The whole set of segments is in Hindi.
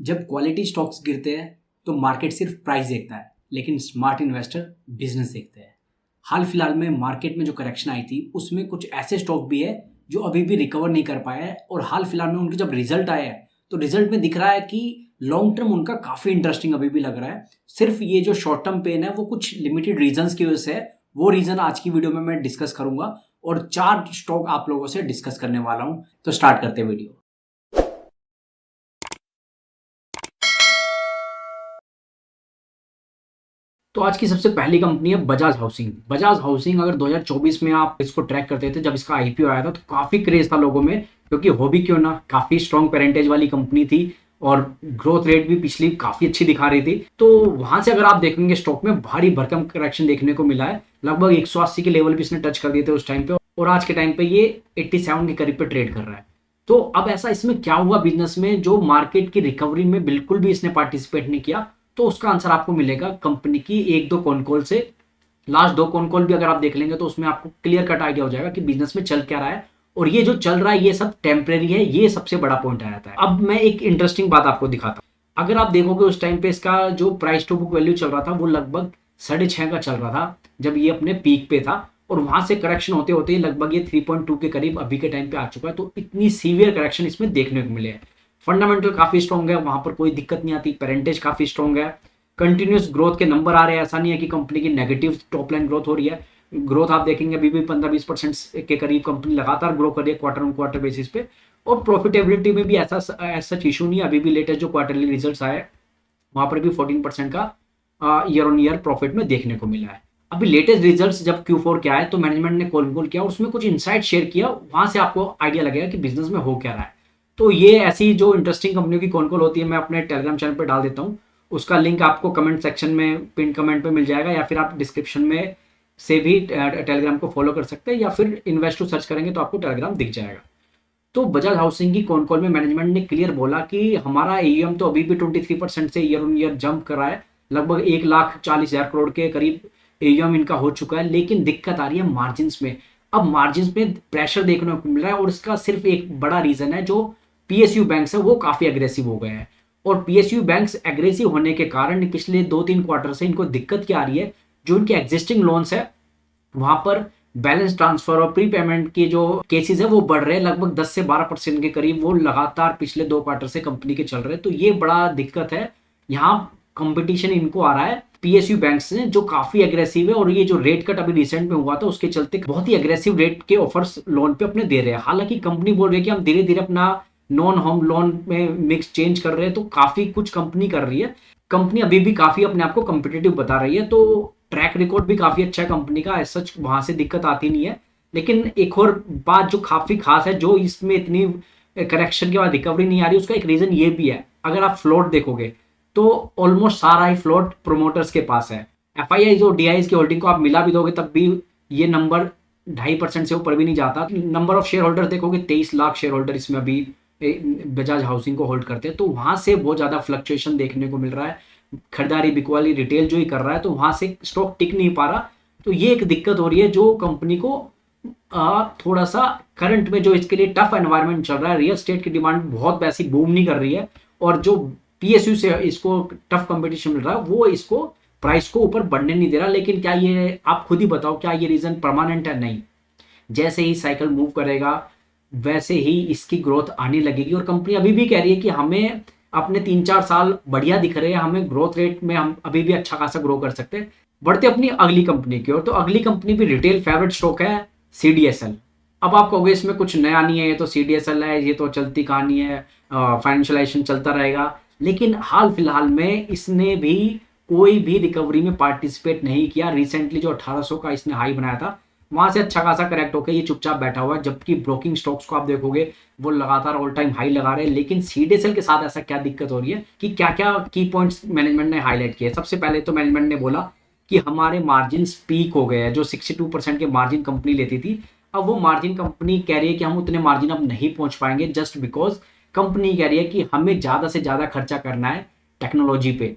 जब क्वालिटी स्टॉक्स गिरते हैं तो मार्केट सिर्फ प्राइस देखता है, लेकिन स्मार्ट इन्वेस्टर बिजनेस देखते हैं। हाल फिलहाल में मार्केट में जो करेक्शन आई थी उसमें कुछ ऐसे स्टॉक भी है जो अभी भी रिकवर नहीं कर पाए हैं, और हाल फिलहाल में उनके जब रिजल्ट आए हैं तो रिजल्ट में दिख रहा है कि लॉन्ग टर्म उनका काफ़ी इंटरेस्टिंग अभी भी लग रहा है। सिर्फ ये जो शॉर्ट टर्म पेन है वो कुछ लिमिटेड रीजंस की वजह से है। वो रीज़न आज की वीडियो में मैं डिस्कस करूंगा और 4 स्टॉक आप लोगों से डिस्कस करने वाला हूं। तो स्टार्ट करते हैं वीडियो। तो आज की सबसे पहली कंपनी है बजाज हाउसिंग। बजाज हाउसिंग अगर 2024 में आप इसको ट्रैक करते थे, जब इसका आईपीओ आया था तो काफ़ी क्रेज था लोगों में, क्योंकि हो भी क्यों ना काफ़ी स्ट्रॉन्ग पेरेंटेज वाली कंपनी थी और ग्रोथ रेट भी पिछली काफ़ी अच्छी दिखा रही थी। तो वहां से अगर आप देखेंगे स्टॉक में भारी भरकम करेक्शन देखने को मिला है। लगभग 180 के लेवल भी इसने टच कर दिए थे उस टाइम पे, और आज के टाइम पे ये 87 के करीब पे ट्रेड कर रहा है। तो अब ऐसा इसमें क्या हुआ बिजनेस में जो मार्केट की रिकवरी में बिल्कुल भी इसने पार्टिसिपेट नहीं किया? तो उसका आंसर आपको मिलेगा कंपनी की एक दो कॉन कॉल से। लास्ट दो कॉन कॉल भी अगर आप देख लेंगे तो उसमें आपको क्लियर कट आइडिया हो जाएगा कि बिजनेस में चल क्या रहा है, और ये जो चल रहा है ये सब टेम्परेरी है। ये सबसे बड़ा पॉइंट आ जाता है। अब मैं एक इंटरेस्टिंग बात आपको दिखाता हूं। अगर आप देखोगे उस टाइम पे इसका जो प्राइस टू बुक वैल्यू चल रहा था वो लगभग 6.5 का चल रहा था जब ये अपने पीक पे था, और वहां से करेक्शन होते होते लगभग ये 3.2 के करीब अभी के टाइम पे आ चुका है। तो इतनी सीवियर करेक्शन इसमें देखने को मिले हैं। फंडामेंटल काफी स्ट्रॉन्ग है, वहां पर कोई दिक्कत नहीं आती। पेरेंटेज काफी स्ट्रॉन्ग है, कंटिन्यूस ग्रोथ के नंबर आ रहे हैं। ऐसा नहीं है कि कंपनी की नेगेटिव टॉप लाइन ग्रोथ हो रही है। ग्रोथ आप देखेंगे अभी भी 15-20% के करीब कंपनी लगातार ग्रो कर रही है क्वार्टर ऑन क्वार्टर बेसिस पे। और प्रॉफिटेबिलिटी में भी ऐसा सच इशू नहीं है। अभी भी लेटेस्ट जो क्वार्टरली रिजल्ट्स आए वहां पर भी 14% का ईयर ऑन ईयर प्रॉफिट में देखने को मिला है। अभी लेटेस्ट रिजल्ट्स जब Q4 के आए तो मैनेजमेंट ने कॉल किया, उसमें कुछ इनसाइट शेयर किया। वहां से आपको आइडिया लगेगा कि बिजनेस में हो क्या रहा है। तो ये ऐसी जो इंटरेस्टिंग कंपनियों की कॉल होती है मैं अपने टेलीग्राम चैनल पर डाल देता हूँ। उसका लिंक आपको कमेंट सेक्शन में पिन कमेंट पे मिल जाएगा, या फिर आप डिस्क्रिप्शन में से भी टेलीग्राम को फॉलो कर सकते हैं, या फिर इन्वेस्ट टू सर्च करेंगे तो आपको टेलीग्राम दिख जाएगा। तो बजाज हाउसिंग की कॉल में मैनेजमेंट ने क्लियर बोला कि हमारा एईएम तो अभी भी 23% से ईयर ऑन ईयर जंप कर रहा है। लगभग 1,40,000 करोड़ के करीब एईएम इनका हो चुका है, लेकिन दिक्कत आ रही है मार्जिन में। अब मार्जिन में प्रेशर देखने को मिल रहा है, और इसका सिर्फ एक बड़ा रीजन है जो पीएसयू बैंक्स है वो काफी अग्रेसिव हो गए हैं। और पीएसयू बैंक्स एग्रेसिव होने के कारण पिछले 2-3 क्वार्टर से इनको दिक्कत क्या आ रही है, जो इनके एग्जिस्टिंग लोन्स है वहां पर बैलेंस ट्रांसफर और प्री पेमेंट की जो केसेस है वो बढ़ रहे हैं। लगभग 10 से 12% के करीब वो लगातार पिछले 2 क्वार्टर से कंपनी के चल रहे हैं। तो ये बड़ा दिक्कत है। यहाँ कंपटीशन इनको आ रहा है पीएसयू बैंक से जो काफी एग्रेसिव है, और ये जो रेट कट अभी रिसेंट में हुआ था उसके चलते बहुत ही एग्रेसिव रेट के ऑफर्स लोन पे अपने दे रहे हैं। हालांकि कंपनी बोल रही है कि हम धीरे धीरे अपना नॉन होम लोन में मिक्स चेंज कर रहे हैं, तो काफी कुछ कंपनी कर रही है। कंपनी अभी भी काफी अपने आप को कम्पिटेटिव बता रही है, तो ट्रैक रिकॉर्ड भी काफी अच्छा है कंपनी का, एज सच वहां से दिक्कत आती नहीं है। लेकिन एक और बात जो काफी खास है, जो इसमें इतनी करेक्शन के बाद रिकवरी नहीं आ रही, उसका एक रीजन ये भी है। अगर आप फ्लोट देखोगे तो ऑलमोस्ट सारा ही फ्लोट प्रोमोटर्स के पास है। एफआईआई और डीआईज की होल्डिंग को आप मिला भी दोगे तब भी ये नंबर 2.5% से ऊपर भी नहीं जाता। नंबर ऑफ शेयर होल्डर देखोगे 23 लाख शेयर होल्डर इसमें अभी बजाज हाउसिंग को होल्ड करते हैं। तो वहां से बहुत ज्यादा फ्लक्चुएशन देखने को मिल रहा है। खरीदारी बिकवाली रिटेल जो ही कर रहा है, तो वहां से स्टॉक टिक नहीं पा रहा। तो ये एक दिक्कत हो रही है जो कंपनी को थोड़ा सा करंट में जो इसके लिए टफ एनवायरनमेंट चल रहा है। रियल स्टेट की डिमांड बहुत वैसी बूम नहीं कर रही है, और जो पीएसयू से इसको टफ कंपटीशन मिल रहा है वो इसको प्राइस को ऊपर बढ़ने नहीं दे रहा। लेकिन क्या ये आप खुद ही बताओ, क्या ये रीजन परमानेंट है? नहीं। जैसे ही साइकिल मूव करेगा वैसे ही इसकी ग्रोथ आने लगेगी। और कंपनी अभी भी कह रही है कि हमें अपने 3-4 साल बढ़िया दिख रहे हैं, हमें ग्रोथ रेट में हम अभी भी अच्छा खासा ग्रो कर सकते हैं। बढ़ते अपनी अगली कंपनी की ओर। तो अगली कंपनी भी रिटेल फेवरेट स्टॉक है सीडीएसएल। अब आप कहोगे इसमें कुछ नया नहीं है, ये तो सीडीएसएल है, ये तो चलती कहानी है, फाइनेंशियलाइजेशन चलता रहेगा। लेकिन हाल फिलहाल में इसने भी कोई भी रिकवरी में पार्टिसिपेट नहीं किया। रिसेंटली जो 1800 का इसने हाई बनाया था वहां से अच्छा खासा करेक्ट होकर ये चुपचाप बैठा हुआ है, जबकि ब्रोकिंग स्टॉक्स को आप देखोगे वो लगातार ऑल टाइम हाई लगा रहे हैं। लेकिन सीडीएसएल के साथ ऐसा क्या दिक्कत हो रही है कि क्या क्या की पॉइंट्स मैनेजमेंट ने हाईलाइट किए? सबसे पहले तो मैनेजमेंट ने बोला कि हमारे मार्जिन पीक हो गए हैं। जो 62% के मार्जिन कंपनी लेती थी, अब वो मार्जिन कंपनी कह रही है कि हम उतने मार्जिन अब नहीं पहुंच पाएंगे, जस्ट बिकॉज कंपनी कह रही है कि हमें ज्यादा से ज्यादा खर्चा करना है टेक्नोलॉजी पे,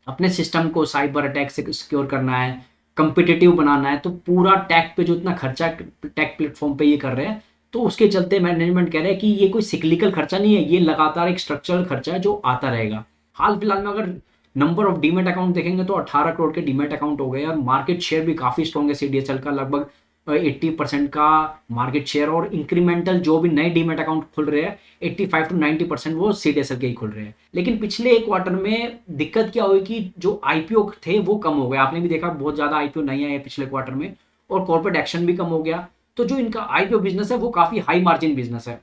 अपने सिस्टम को साइबर अटैक से सिक्योर करना है, कंपिटिटिव बनाना है। तो पूरा टेक पे जो इतना खर्चा टेक प्लेटफॉर्म पे ये कर रहे हैं, तो उसके चलते मैनेजमेंट कह रहा है कि ये कोई सिक्लिकल खर्चा नहीं है, ये लगातार एक स्ट्रक्चरल खर्चा है जो आता रहेगा। हाल फिलहाल में अगर नंबर ऑफ डीमेट अकाउंट देखेंगे तो 18 करोड़ के डीमेट अकाउंट हो गए और मार्केट शेयर भी काफी स्ट्रॉन्ग है सीडीएसएल का, लगभग 80% का मार्केट शेयर। और इंक्रीमेंटल जो भी नए डीमेट अकाउंट खुल रहे हैं 85 to 90% वो सीडीएसएल के ही खुल रहे हैं। लेकिन पिछले एक क्वार्टर में दिक्कत क्या हुई कि जो आईपीओ थे वो कम हो गए। आपने भी देखा बहुत ज्यादा आईपीओ नहीं आए पिछले क्वार्टर में, और कॉर्पोरेट एक्शन भी कम हो गया। तो जो इनका आईपीओ बिजनेस है वो काफी हाई मार्जिन बिजनेस है,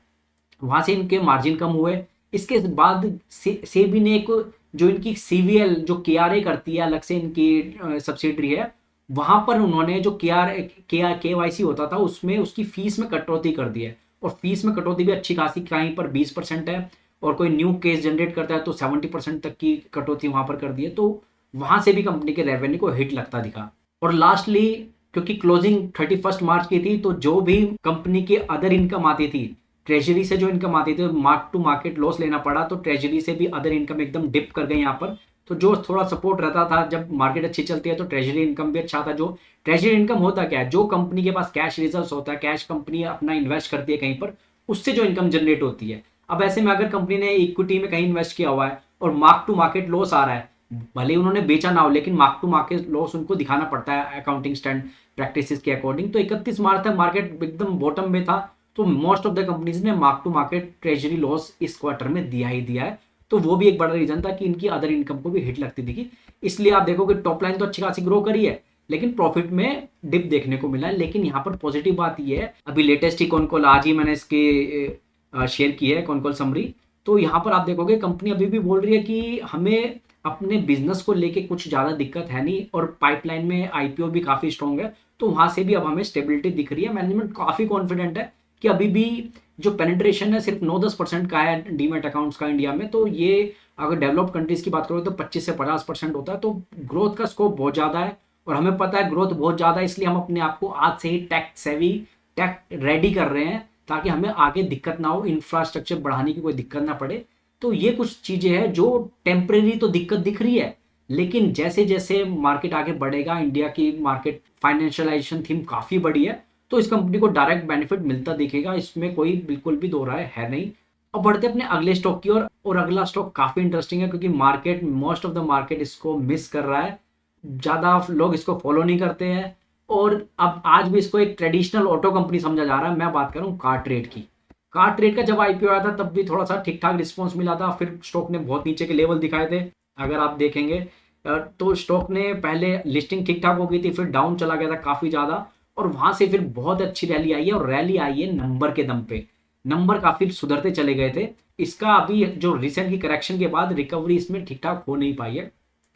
वहां से इनके मार्जिन कम हुए। इसके बाद सेबी ने एक जो इनकी सीवीएल जो केआरए करती है अलग से इनकी सब्सिडरी है, वहां पर उन्होंने जो केवाईसी होता था उसमें उसकी फीस में कटौती कर दी है। और फीस में कटौती भी अच्छी खासी, कहीं पर 20% है और कोई न्यू केस जनरेट करता है तो 70% तक की कटौती वहां पर कर दी है। तो वहां से भी कंपनी के रेवेन्यू को हिट लगता दिखा। और लास्टली क्योंकि क्लोजिंग 31 मार्च की थी, तो जो भी कंपनी के अदर इनकम आती थी, ट्रेजरी से जो इनकम आती थी, मार्क टू मार्केट लॉस लेना पड़ा। तो ट्रेजरी से भी अदर इनकम एकदम डिप कर गई यहाँ पर। तो जो थोड़ा सपोर्ट रहता था जब मार्केट अच्छी चलती है तो ट्रेजरी इनकम भी अच्छा था। जो ट्रेजरी इनकम होता क्या है, जो कंपनी के पास कैश रिजर्व्स होता है, कैश कंपनी अपना इन्वेस्ट करती है कहीं पर, उससे जो इनकम जनरेट होती है। अब ऐसे में अगर कंपनी ने इक्विटी में कहीं इन्वेस्ट किया हुआ है और मार्क टू मार्केट लॉस आ रहा है, भले उन्होंने बेचा ना हो लेकिन मार्क टू मार्केट लॉस उनको दिखाना पड़ता है अकाउंटिंग स्टैंड प्रैक्टिसेस के अकॉर्डिंग। तो 31 मार्च तक मार्केट एकदम बॉटम में था, तो मोस्ट ऑफ द कंपनीज ने mark to market treasury loss इस क्वार्टर में दिया ही दिया है। तो वो भी एक बड़ा रीजन था कि इनकी अदर इनकम को भी हिट लगती दिखी। इसलिए आप देखो कि टॉप लाइन तो अच्छी खासी ग्रो करी है लेकिन प्रॉफिट में डिप देखने को मिला है। लेकिन यहाँ पर पॉजिटिव बात ये है, अभी लेटेस्ट ही कॉल आज ही मैंने इसकी शेयर की है कॉल समरी। तो यहाँ पर आप देखोगे कंपनी अभी भी बोल रही है कि हमें अपने बिजनेस को लेके कुछ ज्यादा दिक्कत है नहीं, और पाइपलाइन में आईपीओ भी काफी स्ट्रॉन्ग है। तो वहां से भी अब हमें स्टेबिलिटी दिख रही है। मैनेजमेंट काफी कॉन्फिडेंट है कि अभी भी जो पेनिट्रेशन है सिर्फ 9-10% का है डीमेट अकाउंट्स का इंडिया में। तो ये अगर डेवलप्ड कंट्रीज की बात करो तो 25 से 50% होता है। तो ग्रोथ का स्कोप बहुत ज्यादा है और हमें पता है ग्रोथ बहुत ज्यादा है, इसलिए हम अपने आप को आज से ही टेक सेवी, टेक रेडी कर रहे हैं ताकि हमें आगे दिक्कत ना हो, इंफ्रास्ट्रक्चर बढ़ाने की कोई दिक्कत ना पड़े। तो ये कुछ चीजें हैं जो टेम्परेरी तो दिक्कत दिख रही है, लेकिन जैसे जैसे मार्केट आगे बढ़ेगा, इंडिया की मार्केट फाइनेंशियलाइजेशन थीम काफी बड़ी है, तो इस कंपनी को डायरेक्ट बेनिफिट मिलता दिखेगा, इसमें कोई बिल्कुल भी दो राय है नहीं। अब बढ़ते अपने अगले स्टॉक की ओर। और अगला स्टॉक काफी इंटरेस्टिंग है क्योंकि market, most of the market इसको मिस कर रहा है, ज्यादा लोग इसको फॉलो नहीं करते हैं। और अब आज भी इसको एक ट्रेडिशनल ऑटो कंपनी समझा जा रहा है। मैं बात कर रहा हूँ कार ट्रेड की। कार ट्रेड का जब आईपीओ आया था तब भी थोड़ा सा ठीक ठाक रिस्पॉन्स मिला था, फिर स्टॉक ने बहुत नीचे के लेवल दिखाए थे। अगर आप देखेंगे तो स्टॉक ने पहले लिस्टिंग ठीक ठाक हो गई थी, फिर डाउन चला गया था काफी ज्यादा, और वहां से फिर बहुत अच्छी रैली आई है। और रैली आई है नंबर के दम पे, नंबर काफी सुधरते चले गए थे। इसका अभी जो रिसेंट की करेक्शन के बाद रिकवरी इसमें ठीक ठाक हो नहीं पाई है।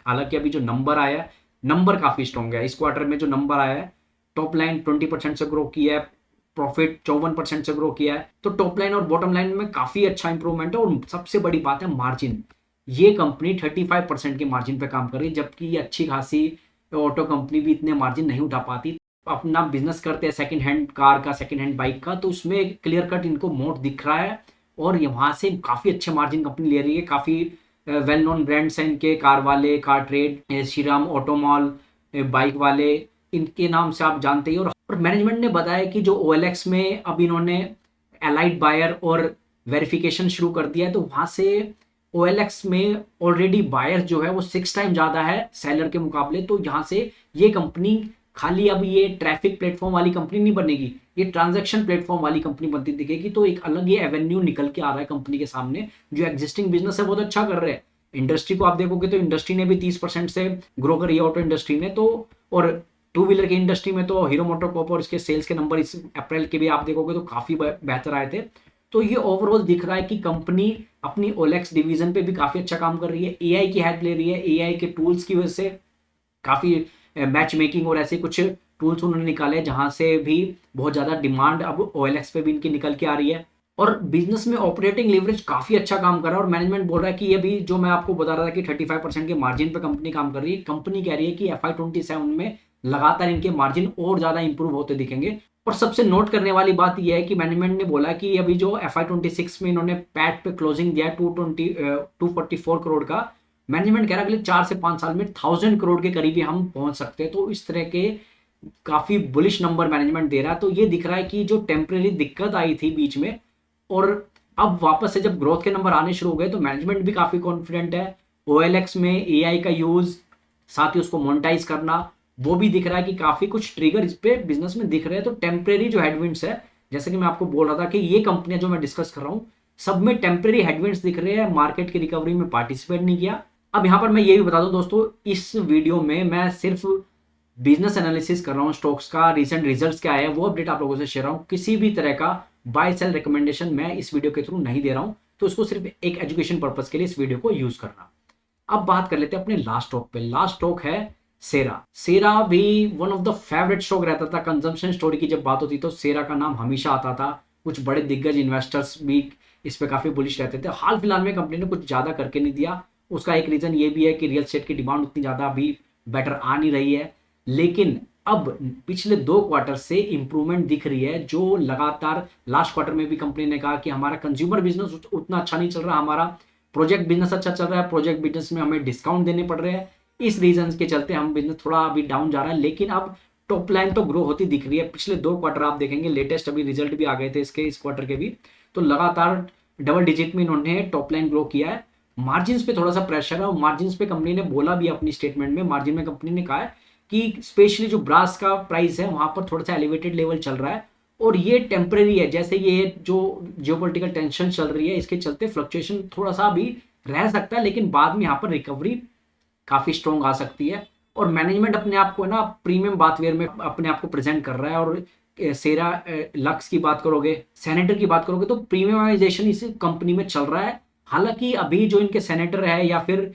हालांकि अभी जो नंबर आया है, नंबर काफी स्ट्रॉन्ग है। इस क्वार्टर में जो नंबर आया है, टॉप लाइन 20% से ग्रो किया है, प्रॉफिट 54% से ग्रो किया है। तो टॉप लाइन और बॉटम लाइन में काफी अच्छा इंप्रूवमेंट है। और सबसे बड़ी बात है मार्जिन, ये कंपनी 35% के मार्जिन पे काम कर रही है, जबकि ये अच्छी खासी ऑटो कंपनी भी इतने मार्जिन नहीं उठा पाती। अपना बिजनेस करते हैं सेकंड हैंड कार का, सेकंड हैंड बाइक का, तो उसमें क्लियर कट इनको मोट दिख रहा है। और वहां से काफी अच्छे मार्जिन कंपनी ले रही है। काफी वेल नोन ब्रांड्स हैं इनके, कार वाले, कार ट्रेड, श्रीराम ऑटोमॉल, बाइक वाले, इनके नाम से आप जानते ही। और मैनेजमेंट ने बताया कि जो OLX में अब इन्होंने एलाइड बायर और वेरिफिकेशन शुरू कर दिया है, तो वहां से OLX में ऑलरेडी बायर जो है वो 6 टाइम ज्यादा है सेलर के मुकाबले। तो यहाँ से ये कंपनी खाली अब ये ट्रैफिक प्लेटफॉर्म वाली कंपनी नहीं बनेगी, ये ट्रांजैक्शन प्लेटफॉर्म वाली कंपनी बनती दिखेगी। तो एक अलग ये एवेन्यू निकल के आ रहा है कंपनी के सामने। जो एग्जिस्टिंग बिजनेस है बहुत अच्छा कर रहे हैं। इंडस्ट्री को आप देखोगे तो इंडस्ट्री ने भी 30% से ग्रो करी है, ऑटो इंडस्ट्री ने तो। और टू व्हीलर की इंडस्ट्री में तो हीरो मोटोकॉर्प और इसके सेल्स के नंबर इस अप्रैल के भी आप देखोगे तो काफी बेहतर आए थे। तो ये ओवरऑल दिख रहा है कि कंपनी अपनी OLX डिवीजन पे भी काफी अच्छा काम कर रही है, AI की हेल्प ले रही है। AI के टूल्स की वजह से काफी मैच मेकिंग और ऐसे कुछ टूल्स उन्होंने निकाले जहां से भी बहुत ज्यादा डिमांड अब OLX पे भी इनकी निकल के आ रही है। और बिजनेस में ऑपरेटिंग लेवरेज काफी अच्छा काम कर रहा है। और मैनेजमेंट बोल रहा है कि ये भी जो मैं आपको बता रहा था कि 35% के मार्जिन पे कंपनी काम कर रही है, कंपनी कह रही है कि FY27 में लगातार इनके मार्जिन और ज्यादा इंप्रूव होते दिखेंगे। और सबसे नोट करने वाली बात यह है कि मैनेजमेंट ने बोला कि अभी जो FY26 में इन्होंने पैट पे क्लोजिंग दिया है 244 करोड़ का, मैनेजमेंट कह रहा है अगले 4 से 5 साल में 1000 करोड़ के करीब ही हम पहुंच सकते हैं। तो इस तरह के काफी बुलिश नंबर मैनेजमेंट दे रहा है। तो ये दिख रहा है कि जो टेम्परेरी दिक्कत आई थी बीच में, और अब वापस से जब ग्रोथ के नंबर आने शुरू हो गए तो मैनेजमेंट भी काफी कॉन्फिडेंट है। OLX में AI का यूज, साथ ही उसको मोनेटाइज करना, वो भी दिख रहा है कि काफी कुछ ट्रिगर इस पे बिजनेस में दिख रहे हैं। तो टेम्परेरी जो हेडविंड्स है, जैसे कि मैं आपको बोल रहा था कि ये कंपनियां जो मैं डिस्कस कर रहा हूं, सब में टेम्परेरी हेडविंड्स दिख रहे हैं, मार्केट की रिकवरी में पार्टिसिपेट नहीं किया। अब यहां पर मैं ये भी बता दूं दोस्तों, इस वीडियो में मैं सिर्फ बिजनेस एनालिसिस कर रहा हूँ, स्टॉक्स का रिसेंट रिजल्ट्स क्या है वो अपडेट आप लोगों से शेयर रहा हूँ। किसी भी तरह का बाय सेल रिकमेंडेशन मैं इस वीडियो के थ्रू नहीं दे रहा हूँ, तो उसको सिर्फ एक एजुकेशन पर्पज के लिए इस वीडियो को यूज करना। अब बात कर लेते हैं अपने लास्ट स्टॉक पे। लास्ट स्टॉक है सेरा। सेरा भी one of the favourite stock रहता था। कंजम्पशन स्टोरी की जब बात होती तो सेरा का नाम हमेशा आता था। कुछ बड़े दिग्गज इन्वेस्टर्स भी इस पे काफी बुलिश रहते थे। हाल फिलहाल में कंपनी ने कुछ ज्यादा करके नहीं दिया। उसका एक रीजन ये भी है कि रियल एस्टेट की डिमांड उतनी ज्यादा अभी बेटर आ नहीं रही है, लेकिन अब पिछले 2 क्वार्टर से इंप्रूवमेंट दिख रही है। जो लगातार लास्ट क्वार्टर में भी कंपनी ने कहा कि हमारा कंज्यूमर बिजनेस उतना अच्छा नहीं चल रहा, हमारा प्रोजेक्ट बिजनेस अच्छा चल रहा है, प्रोजेक्ट बिजनेस में हमें डिस्काउंट देने पड़ रहे हैं, इस रीजन के चलते हम बिजनेस थोड़ा अभी डाउन जा रहा है। लेकिन अब टॉप लाइन तो ग्रो होती दिख रही है। पिछले 2 क्वार्टर आप देखेंगे, लेटेस्ट अभी रिजल्ट भी आ गए थे इसके, इस क्वार्टर के भी, तो लगातार डबल डिजिट में इन्होंने टॉप लाइन ग्रो किया है। मार्जिन पे थोड़ा सा प्रेशर है, और मार्जिन पे कंपनी ने बोला भी अपनी स्टेटमेंट में, मार्जिन में कंपनी ने कहा है कि स्पेशली जो ब्रास का प्राइस है वहां पर थोड़ा सा एलिवेटेड लेवल चल रहा है, और ये टेम्परेरी है। जैसे ये जो जियोपॉलिटिकल टेंशन चल रही है इसके चलते फ्लक्चुएशन थोड़ा सा भी रह सकता है, लेकिन बाद में यहाँ पर रिकवरी काफी स्ट्रॉन्ग आ सकती है। और मैनेजमेंट अपने आप को ना प्रीमियम बाथवेयर में अपने आप को प्रेजेंट कर रहा है। और सेरा लक्स की बात करोगे, सेनेटर की बात करोगे, तो प्रीमियमाइजेशन इस कंपनी में चल रहा है। हालांकि अभी जो इनके सेनेटर है या फिर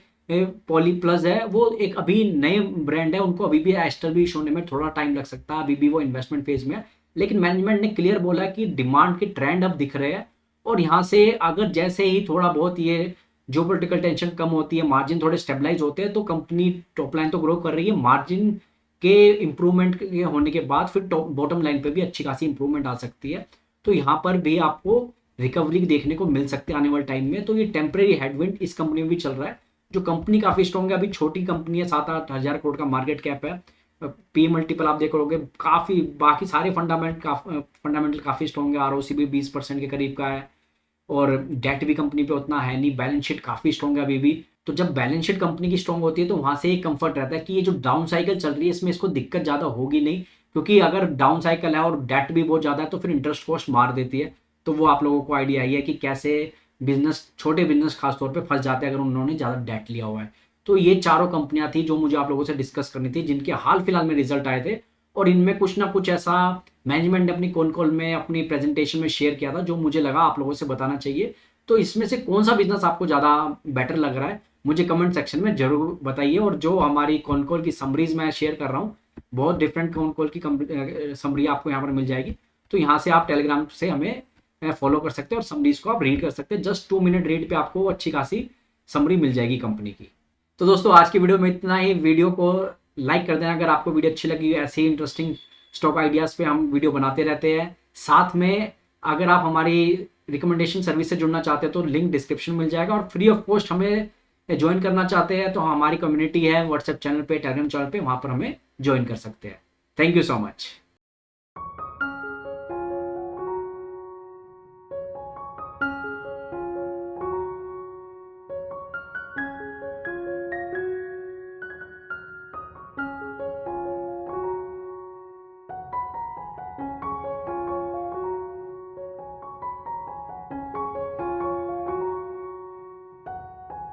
पॉली प्लस है, वो एक अभी नए ब्रांड है, उनको अभी भी एस्टेब्लिश होने में थोड़ा टाइम लग सकता है, अभी भी वो इन्वेस्टमेंट फेज में है। लेकिन मैनेजमेंट ने क्लियर बोला कि डिमांड के ट्रेंड अब दिख रहे हैं, और यहाँ से अगर जैसे ही थोड़ा बहुत ये जियोपॉलिटिकल टेंशन कम होती है, मार्जिन थोड़े स्टेबलाइज होते हैं, तो कंपनी टॉप लाइन तो ग्रो कर रही है, मार्जिन के इंप्रूवमेंट होने के बाद फिर बॉटम लाइन पे भी अच्छी खासी इंप्रूवमेंट आ सकती है। तो यहाँ पर भी आपको रिकवरी देखने को मिल सकती है आने वाले टाइम में। तो ये टेम्परेरी हेडविंड इस कंपनी में भी चल रहा है। जो कंपनी काफी स्ट्रॉन्ग है, अभी छोटी कंपनी है, 7-8 हजार करोड़ का मार्केट कैप है, पी मल्टीपल आप देखोगे काफी, बाकी सारे फंडामेंटल काफी स्ट्रॉन्ग है, ROC भी 20% के करीब का है, और डेट भी कंपनी पे उतना है नहीं, बैलेंस शीट काफी स्ट्रॉन्ग है अभी भी। तो जब बैलेंस शीट कंपनी की स्ट्रॉन्ग होती है तो वहां से एक कंफर्ट रहता है कि ये जो डाउन साइकिल चल रही है इसमें इसको दिक्कत ज्यादा होगी नहीं, क्योंकि अगर डाउन साइकिल है और डेट भी बहुत ज्यादा है तो फिर इंटरेस्ट कॉस्ट मार देती है। तो वो आप लोगों को आइडिया ही है कि कैसे बिजनेस, छोटे बिजनेस खासतौर पर फंस जाते हैं अगर उन्होंने ज्यादा डेट लिया हुआ है। तो ये चारों कंपनियां थी जो मुझे आप लोगों से डिस्कस करनी थी, जिनके हाल फिलहाल में रिजल्ट आए थे, और इनमें कुछ ना कुछ ऐसा मैनेजमेंट ने अपनी कॉन कॉल में, अपनी प्रेजेंटेशन में शेयर किया था जो मुझे लगा आप लोगों से बताना चाहिए। तो इसमें से कौन सा बिजनेस आपको ज़्यादा बेटर लग रहा है मुझे कमेंट सेक्शन में जरूर बताइए। और जो हमारी कॉन कॉल की समरीज मैं शेयर कर रहा हूँ, बहुत डिफरेंट कॉन कॉल की समरी आपको यहाँ पर मिल जाएगी। तो यहाँ से आप टेलीग्राम से हमें फॉलो कर सकते हैं और समरीज को आप रीड कर सकते हैं। जस्ट 2 मिनट रीड पे आपको अच्छी खासी समरी मिल जाएगी कंपनी की। तो दोस्तों आज की वीडियो में इतना ही। वीडियो को लाइक कर देना अगर आपको वीडियो अच्छी लगी। ऐसे ही इंटरेस्टिंग स्टॉक आइडियाज़ पे हम वीडियो बनाते रहते हैं। साथ में अगर आप हमारी रिकमेंडेशन सर्विस से जुड़ना चाहते हैं तो लिंक डिस्क्रिप्शन मिल जाएगा, और फ्री ऑफ कॉस्ट हमें ज्वाइन करना चाहते हैं तो हमारी कम्युनिटी है व्हाट्सएप चैनल पे, टेलीग्राम चैनल पे, वहाँ पर हमें ज्वाइन कर सकते हैं। Thank you so much.